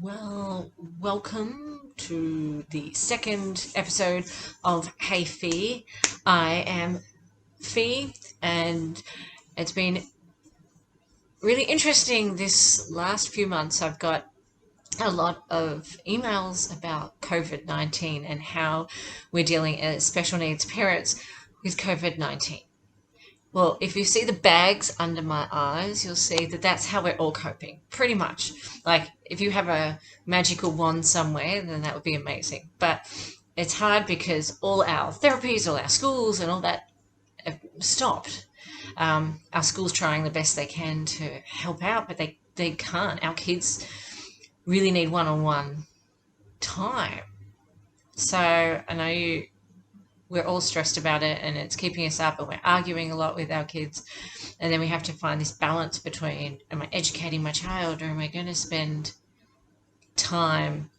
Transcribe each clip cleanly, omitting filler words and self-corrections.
Well, welcome to the second episode of Hey Fee. I am Fee, and it's been really interesting this last few months. I've got a lot of emails about COVID-19 and how we're dealing as special needs parents with COVID-19. Well, if you see the bags under my eyes, you'll see that that's how we're all coping, pretty much. Like, if you have a magical wand somewhere, then that would be amazing. But it's hard because all our therapies, all our schools, and all that have stopped. Our schools trying the best they can to help out, but they can't. Our kids really need one-on-one time. So I know we're all stressed about it and it's keeping us up and we're arguing a lot with our kids, and then we have to find this balance between, am I educating my child or am I going to spend time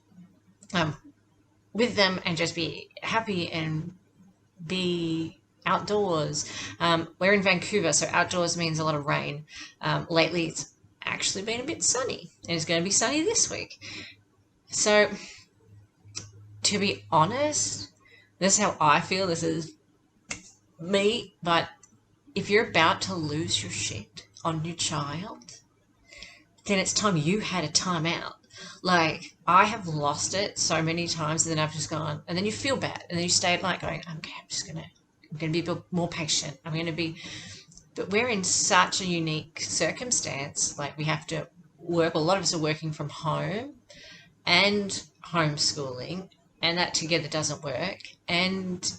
um, with them and just be happy and be outdoors. We're in Vancouver, so outdoors means a lot of rain. Lately it's actually been a bit sunny and it's going to be sunny this week. So to be honest, this is how I feel. This is me. But if you're about to lose your shit on your child, then it's time you had a timeout. Like, I have lost it so many times, and then I've just gone, and then you feel bad, and then you stay at night going, okay, I'm gonna be a bit more patient. But we're in such a unique circumstance. Like, we have to work. A lot of us are working from home and homeschooling, and that together doesn't work. And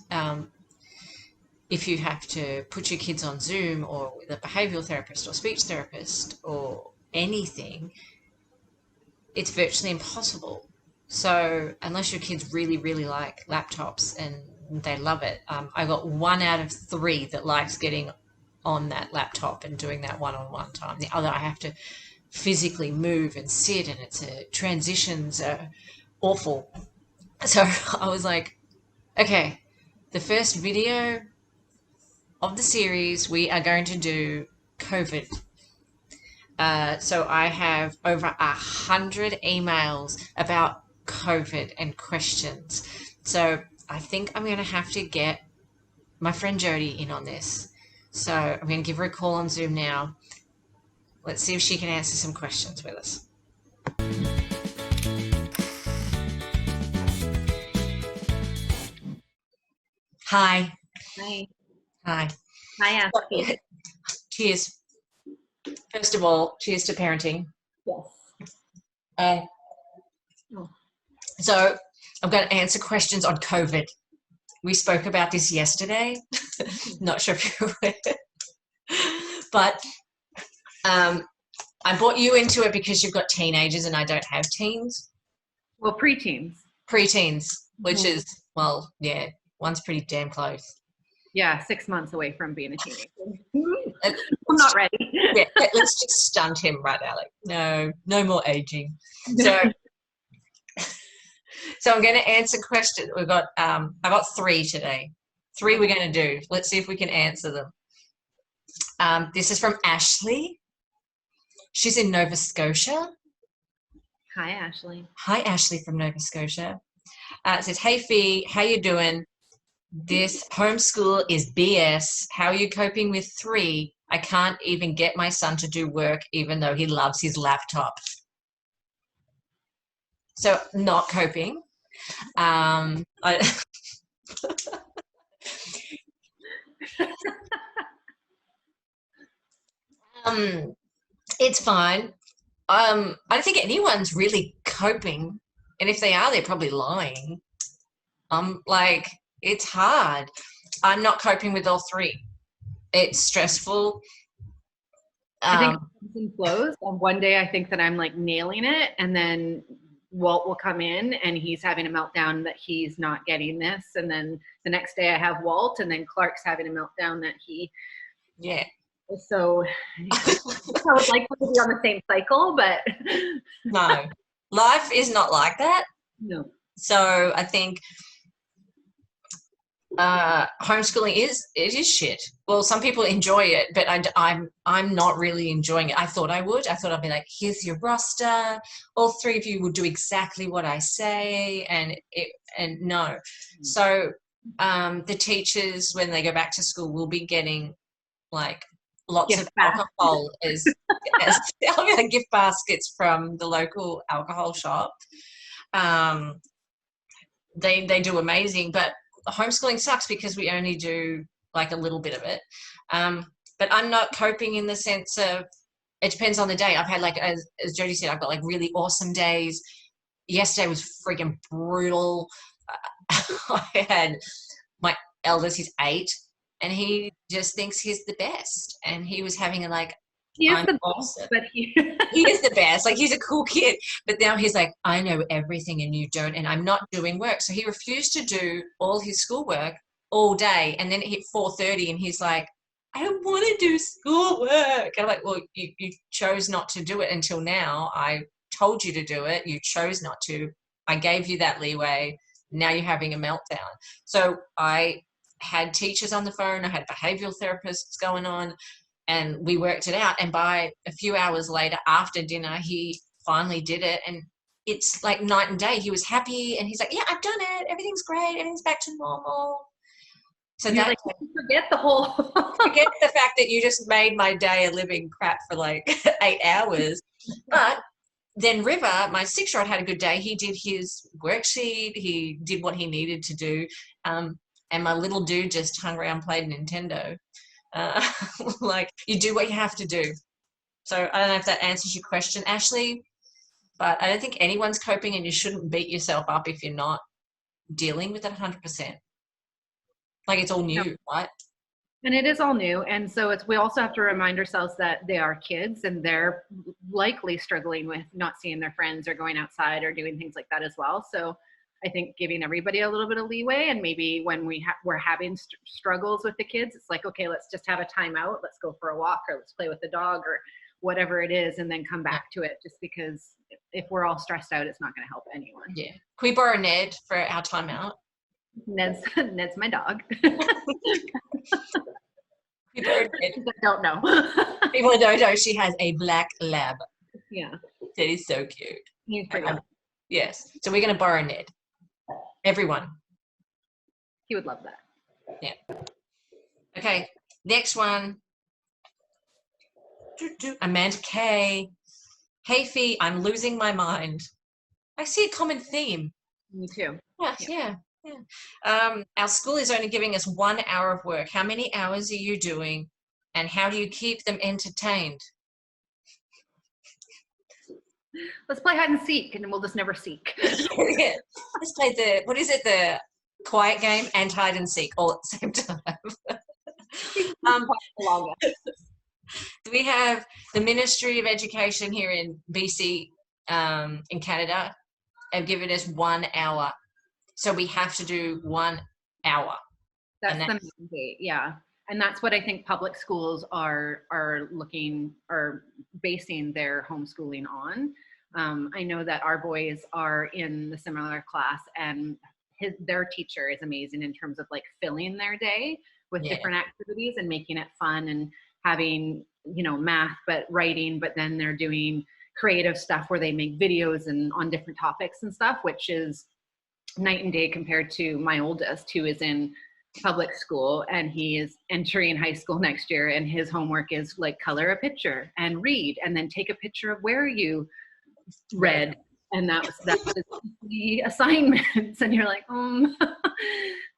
if you have to put your kids on Zoom or with a behavioural therapist or speech therapist or anything, it's virtually impossible. So unless your kids really, really like laptops and they love it, I got 1 out of 3 that likes getting on that laptop and doing that one-on-one time. The other, I have to physically move and sit, and transitions are awful. So I was like, okay, the first video of the series, we are going to do COVID. So I have over 100 emails about COVID and questions. So I think I'm going to have to get my friend Jodi in on this. So I'm going to give her a call on Zoom now. Let's see if she can answer some questions with us. Hi. Hi. Hi. Hi, Ashley. Cheers. First of all, cheers to parenting. Yes. And Oh. so I'm going to answer questions on COVID. We spoke about this yesterday. Not sure if you're aware. But I brought you into it because you've got teenagers and I don't have teens. Well, preteens. Preteens, which is, well, yeah, one's pretty damn close. Yeah, 6 months away from being a teenager. I'm not ready. Yeah, let's just stunt him, right, Alec? No more aging. So I'm going to answer questions. I got 3 today. 3 we're going to do. Let's see if we can answer them. This is from Ashley. She's in Nova Scotia. Hi, Ashley. Hi, Ashley from Nova Scotia. It says, hey, Fee, how you doing? This homeschool is BS. How are you coping with 3? I can't even get my son to do work even though he loves his laptop. So not coping. It's fine. I don't think anyone's really coping, and if they are, they're probably lying. Like, it's hard. I'm not coping with all 3. It's stressful. I think it comes and flows. And one day I think that I'm like nailing it, and then Walt will come in and he's having a meltdown that he's not getting this, and then the next day I have Walt, and then Clark's having a meltdown that he. Yeah. So I would like to be on the same cycle, but No, life is not like that. No. So I think Homeschooling is shit. Well, some people enjoy it, but I'm not really enjoying it. I thought I would. I thought I'd be like, here's your roster. All three of you will do exactly what I say, and no. So the teachers, when they go back to school, will be getting like lots of alcohol as gift baskets from the local alcohol shop. They do amazing, but homeschooling sucks because we only do like a little bit of it. But I'm not coping in the sense of, it depends on the day. I've had like, as Jodi said, I've got like really awesome days. Yesterday was freaking brutal. I had my eldest, he's 8, and he just thinks he's the best. And he was having a like, he is I'm the awesome. best, but he is the best. Like, he's a cool kid. But now he's like, I know everything and you don't, and I'm not doing work. So he refused to do all his schoolwork all day. And then it hit 4:30 and he's like, I don't want to do schoolwork. And I'm like, well, you chose not to do it until now. I told you to do it. You chose not to. I gave you that leeway. Now you're having a meltdown. So I had teachers on the phone. I had behavioral therapists going on, and we worked it out. And by a few hours later, after dinner, he finally did it. And it's like night and day. He was happy, and he's like, yeah, I've done it. Everything's great. Everything's back to normal. So you're that, like, forget the whole forget the fact that you just made my day a living crap for like 8 hours. But then River, my 6-year-old, had a good day. He did his worksheet. He did what he needed to do. And my little dude just hung around, played Nintendo. Like, you do what you have to do. So I don't know if that answers your question, Ashley, but I don't think anyone's coping, and you shouldn't beat yourself up if you're not dealing with it 100%. Like, it's all new, right? And it is all new. And so we also have to remind ourselves that they are kids and they're likely struggling with not seeing their friends or going outside or doing things like that as well. So I think giving everybody a little bit of leeway, and maybe when we're having struggles with the kids, it's like, okay, let's just have a timeout. Let's go for a walk, or let's play with the dog, or whatever it is, and then come back to it, just because if we're all stressed out, it's not going to help anyone. Yeah. Can we borrow Ned for our timeout? Ned's my dog. People don't know. People don't know she has a black lab. Yeah. That is so cute. He's pretty good. Yes. So we're going to borrow Ned. Everyone. He would love that. Yeah. Okay. Next one. Amanda K. Hey, Fee, I'm losing my mind. I see a common theme. Me too. Yeah. Our school is only giving us 1 hour of work. How many hours are you doing, and how do you keep them entertained? Let's play hide and seek, and we'll just never seek. Yeah. Let's play the quiet game and hide and seek all at the same time. We have the Ministry of Education here in BC, in Canada, have given us 1 hour. So we have to do 1 hour. That's the mandate, yeah. And that's what I think public schools are basing their homeschooling on. I know that our boys are in the similar class, and their teacher is amazing in terms of like filling their day with different activities and making it fun, and having, math, but writing, but then they're doing creative stuff where they make videos and on different topics and stuff, which is night and day compared to my oldest, who is in public school, and he is entering high school next year, and his homework is like color a picture and read, and then take a picture of where you read. And that was the assignments, and you're like,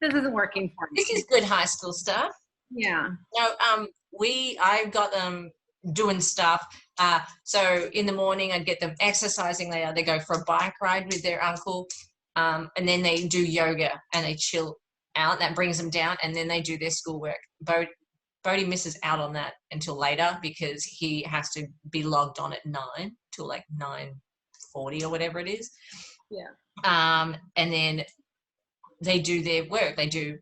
this isn't working for me. This is good high school stuff. Yeah. No, I've got them doing stuff. So in the morning, I'd get them exercising. They go for a bike ride with their uncle, and then they do yoga and they chill out. That brings them down, and then they do their schoolwork. Bodhi misses out on that until later because he has to be logged on at 9 till like 9:40 or whatever it is. Yeah. And then they do their work. They do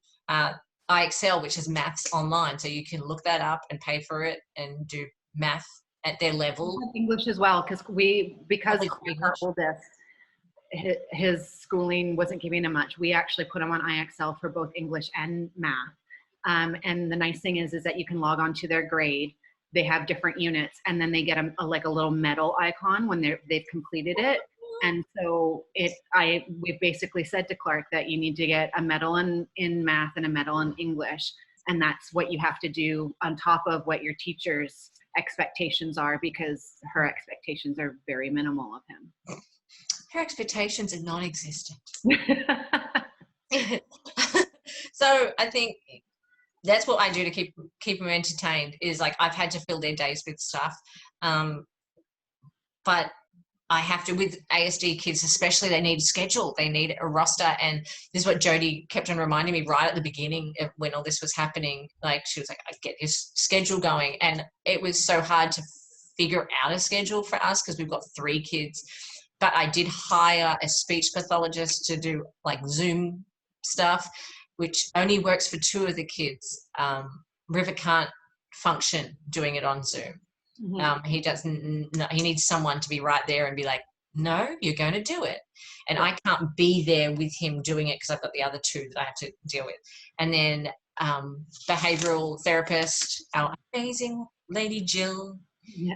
IXL, which is maths online, so you can look that up and pay for it and do math at their level. English as well, because our oldest, his schooling wasn't giving him much. We actually put him on IXL for both English and math. And the nice thing is that you can log on to their grade. They have different units, and then they get like a little medal icon when they've completed it. And so we've basically said to Clark that you need to get a medal in math and a medal in English. And that's what you have to do on top of what your teacher's expectations are, because her expectations are very minimal of him. Her expectations are non-existent. So I think that's what I do to keep them entertained, is like I've had to fill their days with stuff. But I have to, with ASD kids especially, they need a schedule, they need a roster. And this is what Jodi kept on reminding me right at the beginning of when all this was happening. Like, she was like, I get this schedule going. And it was so hard to figure out a schedule for us because we've got 3 kids. But I did hire a speech pathologist to do like Zoom stuff, which only works for 2 of the kids. River can't function doing it on Zoom. He doesn't. He needs someone to be right there and be like, "No, you're going to do it." And I can't be there with him doing it because I've got the other 2 that I have to deal with. And then behavioural therapist, our amazing lady Jill. Yeah.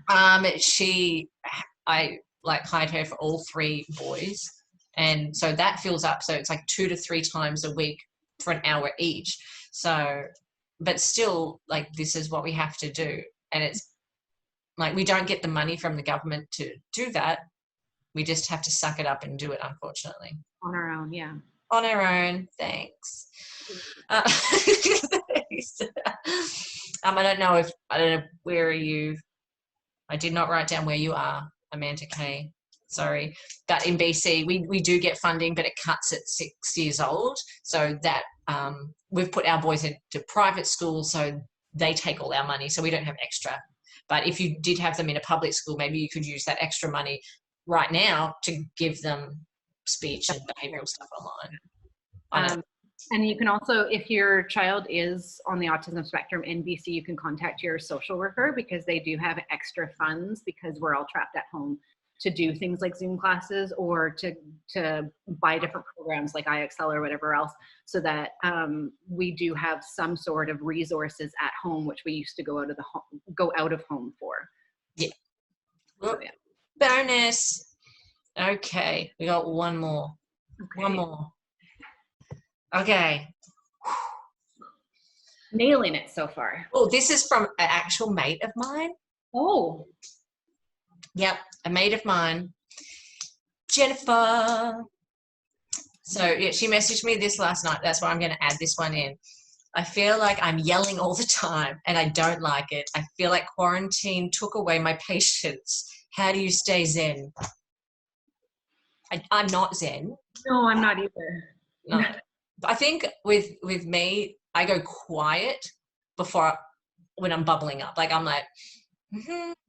I like hired her for all 3 boys, and so that fills up. So it's like 2 to 3 times a week for an hour each. So, but still, like, this is what we have to do, and it's like we don't get the money from the government to do that. We just have to suck it up and do it, unfortunately. On our own, yeah. On our own, thanks. I don't know where are you. I did not write down where you are, Amanda K. Sorry. But in BC, we do get funding, but it cuts at 6 years old. So that we've put our boys into private school, so they take all our money, so we don't have extra. But if you did have them in a public school, maybe you could use that extra money right now to give them speech and behavioural stuff online. And you can also, if your child is on the autism spectrum in BC, you can contact your social worker, because they do have extra funds, because we're all trapped at home, to do things like Zoom classes or to buy different programs like IXL or whatever else, so that we do have some sort of resources at home, which we used to go out of home for. Yeah. Well, so, yeah. Bonus. Okay, we got one more. Okay. One more. Okay. Nailing it so far. Oh, this is from an actual mate of mine. Oh. Yep, a mate of mine, Jennifer. So yeah, she messaged me this last night. That's why I'm going to add this one in. I feel like I'm yelling all the time and I don't like it. I feel like quarantine took away my patience. How do you stay zen? I'm not zen. No, I'm not either. No. I think with me, I go quiet when I'm bubbling up. Like I'm like,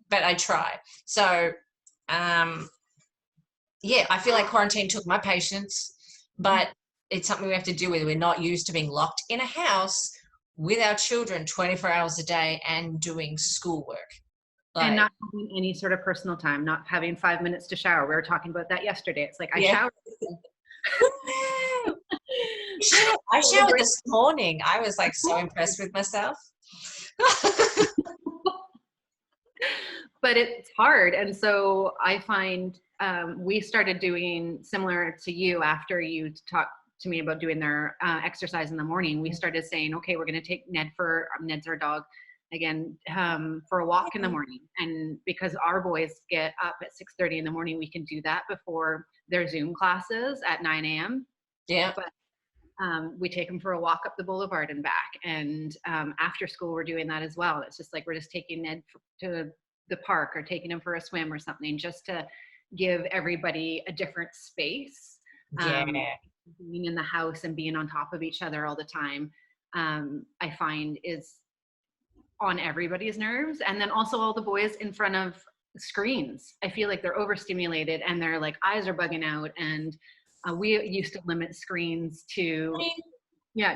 but I try. So, yeah, I feel like quarantine took my patience, but it's something we have to deal with. We're not used to being locked in a house with our children 24 hours a day and doing schoolwork. And not having any sort of personal time, not having 5 minutes to shower. We were talking about that yesterday. It's like, I showered. I showered this morning. I was like so impressed with myself. But it's hard. And so I find we started doing, similar to you, after you talked to me about doing their exercise in the morning, we started saying, okay, we're going to take Ned's our dog, again, for a walk in the morning. And because our boys get up at 6:30 in the morning, we can do that before their Zoom classes at 9 a.m. Yeah. But we take them for a walk up the boulevard and back. And after school, we're doing that as well. It's just like, we're just taking Ned to the park or taking him for a swim or something, just to give everybody a different space. Being in the house and being on top of each other all the time, I find is on everybody's nerves. And then also all the boys in front of screens, I feel like they're overstimulated and their like eyes are bugging out. And we used to limit screens to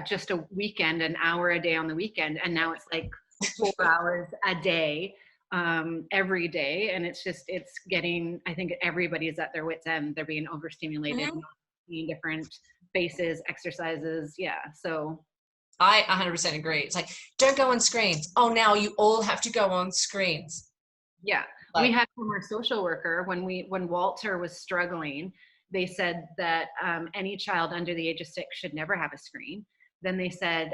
just a weekend, an hour a day on the weekend, and now it's like 4 hours a day every day. And it's getting, I think everybody's at their wits' end. They're being overstimulated, Mm-hmm. not seeing different faces, exercises. Yeah. So I 100% agree. It's like, don't go on screens. Oh, now you all have to go on screens. yeah, we Like, had from our social worker when Walter was struggling, they said that any child under the age of 6 should never have a screen. Then they said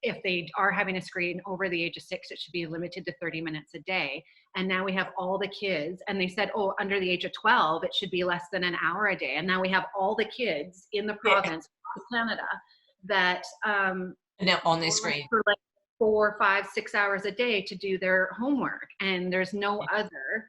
if they are having a screen over the age of 6, it should be limited to 30 minutes a day. And now we have all the kids, and they said, oh, under the age of 12, it should be less than an hour a day. And now we have all the kids in the yeah, province of Canada that now on their for screen. like 4, 5, 6 hours a day to do their homework, and there's no other,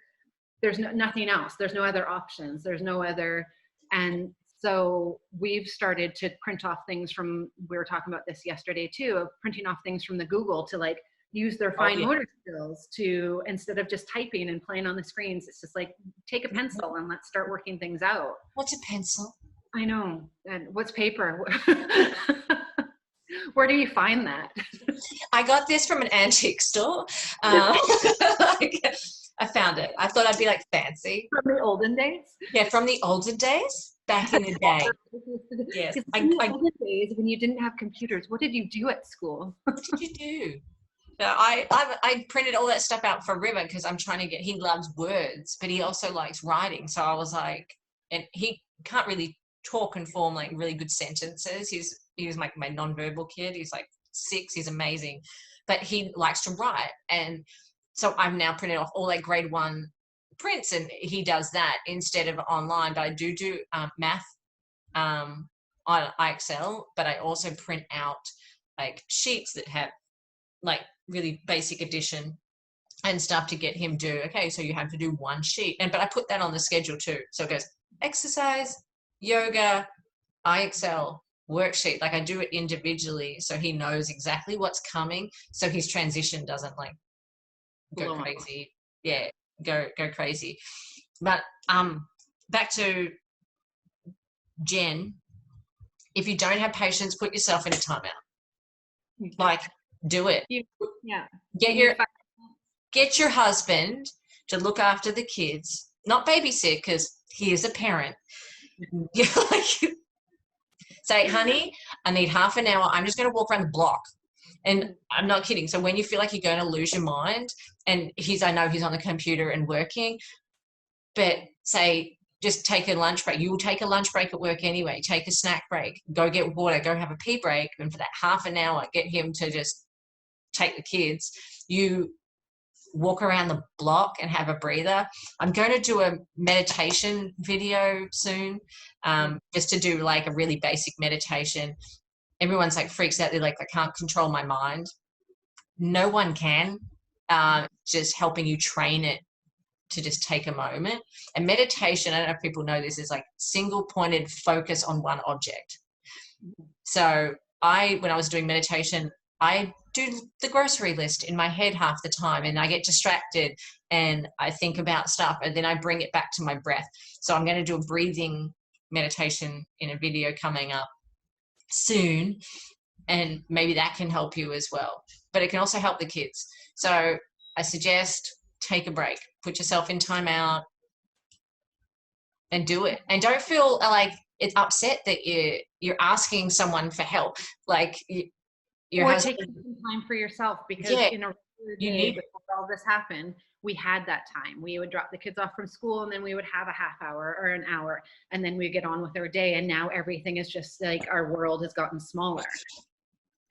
nothing else, there's no other options, there's no other. And so we've started to print off things from, we were talking about this yesterday too, of printing off things from the Google to like use their Oh, fine yeah. motor skills to, instead of just typing and playing on the screens, it's just like, take a pencil and let's start working things out. What's a pencil? I know. And what's paper? Where do you find that? I got this from an antique store. Like, I found it. I thought I'd be like fancy. From the olden days? Yeah, from the olden days, back in the day. Yes. Because in the olden days, when you didn't have computers, what did you do at school? What did you do? I printed all that stuff out for River because I'm trying to get, he loves words, but he also likes writing. So I was like, and he can't really talk and form like really good sentences. He was like my nonverbal kid. He's like 6. He's amazing, but he likes to write. And so I've now printed off all like grade 1 prints, and he does that instead of online. But I do math on IXL, but I also print out like sheets that have like really basic addition and stuff to get him do. Okay, so you have to do 1 sheet, but I put that on the schedule too. So it goes exercise, yoga, IXL, worksheet. Like I do it individually, so he knows exactly what's coming, so his transition doesn't like go crazy. Yeah, go crazy. But back to Jen. If you don't have patience, put yourself in a timeout. Like, do it. Yeah. Get your husband to look after the kids, not babysit, because he is a parent. Say, honey, I need half an hour. I'm just going to walk around the block. And I'm not kidding. So when you feel like you're going to lose your mind, and I know he's on the computer and working, but say, just take a lunch break. You will take a lunch break at work anyway. Take a snack break. Go get water. Go have a pee break. And for that half an hour, get him to just take the kids. You walk around the block and have a breather. I'm going to do a meditation video soon, just to do like a really basic meditation. Everyone's like freaks out. They're like, I can't control my mind. No one can. Just helping you train it to just take a moment. And meditation, I don't know if people know this, is like single pointed focus on one object. So when I was doing meditation, I do the grocery list in my head half the time, and I get distracted and I think about stuff, and then I bring it back to my breath. So I'm going to do a breathing meditation in a video coming up soon, and maybe that can help you as well. But it can also help the kids. So I suggest take a break, put yourself in timeout, and do it. And don't feel like it's upset that you're asking someone for help. Like your or husband, taking some time for yourself, because yeah, in a regular you day need before all this happened, we had that time. We would drop the kids off from school, and then we would have a half hour or an hour, and then we get on with our day. And now everything is just like, our world has gotten smaller.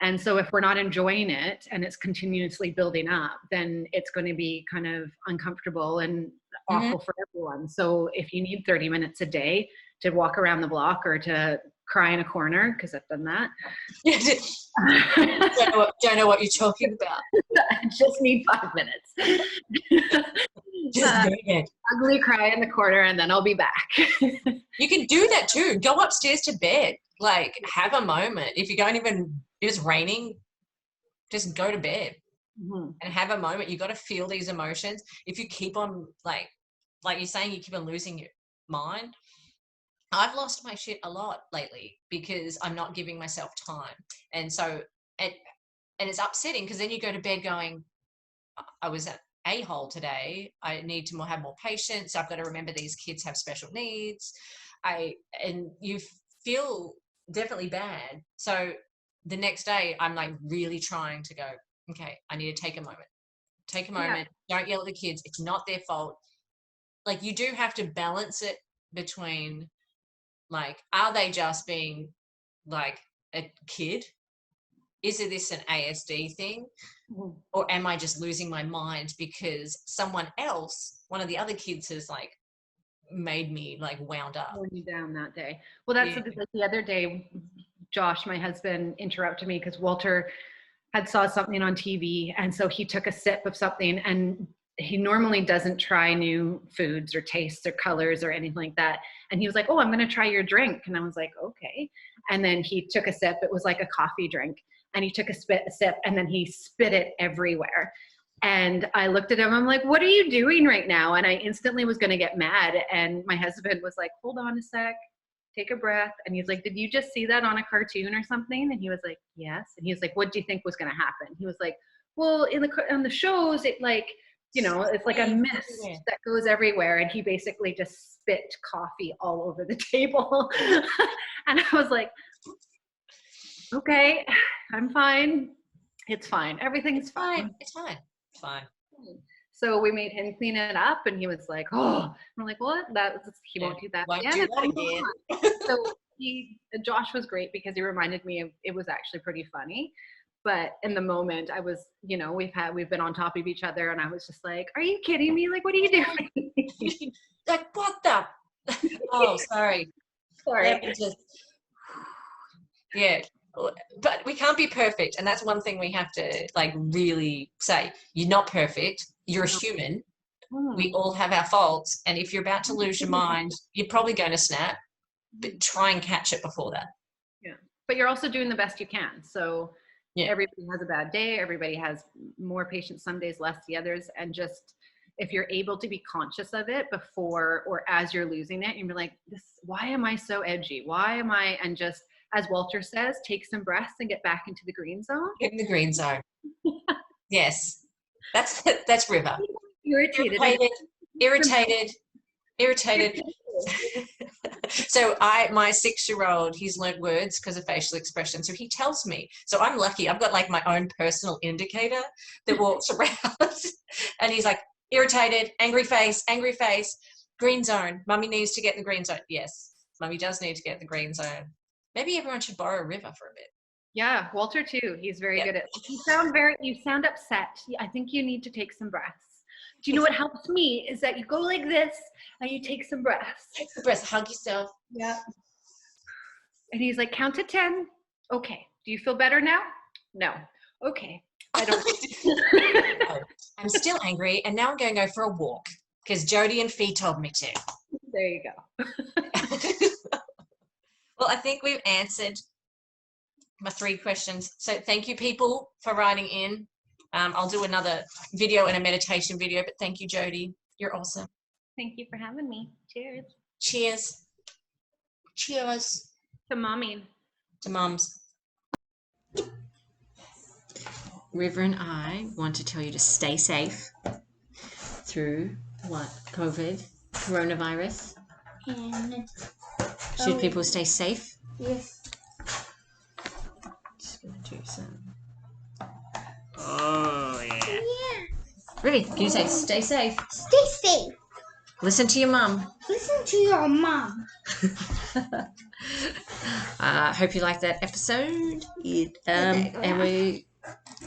And so if we're not enjoying it and it's continuously building up, then it's going to be kind of uncomfortable and awful for everyone. So if you need 30 minutes a day to walk around the block or to cry in a corner, because I've done that. don't know what you're talking about. I just need 5 minutes. Just ugly cry in the corner, and then I'll be back. You can do that too. Go upstairs to bed. Like, have a moment. If it's raining, just go to bed and have a moment. You got to feel these emotions. If you keep on like you're saying, you keep on losing your mind. I've lost my shit a lot lately because I'm not giving myself time. And so, and it's upsetting, because then you go to bed going, I was a-hole today. I need to have more patience. I've got to remember these kids have special needs. And you feel definitely bad. So the next day I'm like really trying to go, okay, I need to take a moment. Take a moment. Don't yell at the kids. It's not their fault. Like, you do have to balance it between, like, are they just being like a kid? Is it this an ASD thing? Or am I just losing my mind because someone else, one of the other kids, has like made me like wound up? Slowing you down that day. Well, that's like the other day, Josh, my husband, interrupted me because Walter had saw something on TV, and so he took a sip of something, and he normally doesn't try new foods or tastes or colors or anything like that. And he was like, "Oh, I'm going to try your drink." And I was like, "Okay." And then he took a sip. It was like a coffee drink. And he took a sip, and then he spit it everywhere. And I looked at him, I'm like, "What are you doing right now?" And I instantly was going to get mad. And my husband was like, "Hold on a sec, take a breath." And he's like, "Did you just see that on a cartoon or something?" And he was like, "Yes." And he was like, "What do you think was going to happen?" He was like, "Well, on the shows, it like, you know, it's like a mist that goes everywhere." And he basically just spit coffee all over the table. And I was like, "Okay, I'm fine. It's fine. Everything's fine. It's fine. It's fine." So we made him clean it up, and he was like, "Oh," I'm like, "What? He won't do that again." So Josh was great because he reminded me of, it was actually pretty funny. But in the moment, I was, you know, we've been on top of each other, and I was just like, "Are you kidding me? Like, what are you doing?" Like, what the? Oh, sorry. Yeah. But we can't be perfect, and that's one thing we have to like really say. You're not perfect. You're a human. We all have our faults, and if you're about to lose your mind, you're probably going to snap, but try and catch it before that. Yeah, but you're also doing the best you can. So everybody has a bad day. Everybody has more patience some days, less the others. And just, if you're able to be conscious of it before or as you're losing it, and you're like, why am I so edgy? Why am I? And just, as Walter says, take some breaths and get back into the green zone. Get in the green zone. Yes. That's River. Irritated. Irritated. So my 6-year-old, he's learnt words because of facial expression. So he tells me. So I'm lucky. I've got like my own personal indicator that walks around, and he's like, irritated, angry face, green zone. Mummy needs to get in the green zone. Yes, Mummy does need to get in the green zone. Maybe everyone should borrow River for a bit. Yeah, Walter too. He's very good at. You sound upset. I think you need to take some breaths. Do you know what helps me is that you go like this and you take some breaths. Take some breaths, hug yourself. Yeah. And he's like, count to 10. Okay. Do you feel better now? No. Okay. I don't. I'm still angry, and now I'm going to go for a walk because Jodi and Fee told me to. There you go. Well, I think we've answered my 3 questions. So thank you, people, for writing in. I'll do another video and a meditation video, but thank you, Jodi. You're awesome. Thank you for having me. Cheers. Cheers. Cheers. To mommy. To mums. River and I want to tell you to stay safe through coronavirus. And should people stay safe? Yes. Just gonna do some. Oh yeah. River, can you say stay safe? Stay safe. Listen to your mum. Listen to your mom. Hope you liked that episode. And we're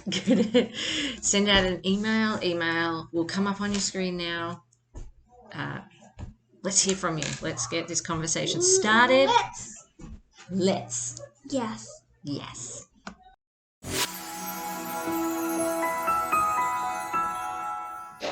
gonna send out an email. Email will come up on your screen now. Let's hear from you. Let's get this conversation started. Let's. Let's. Yes. Yes.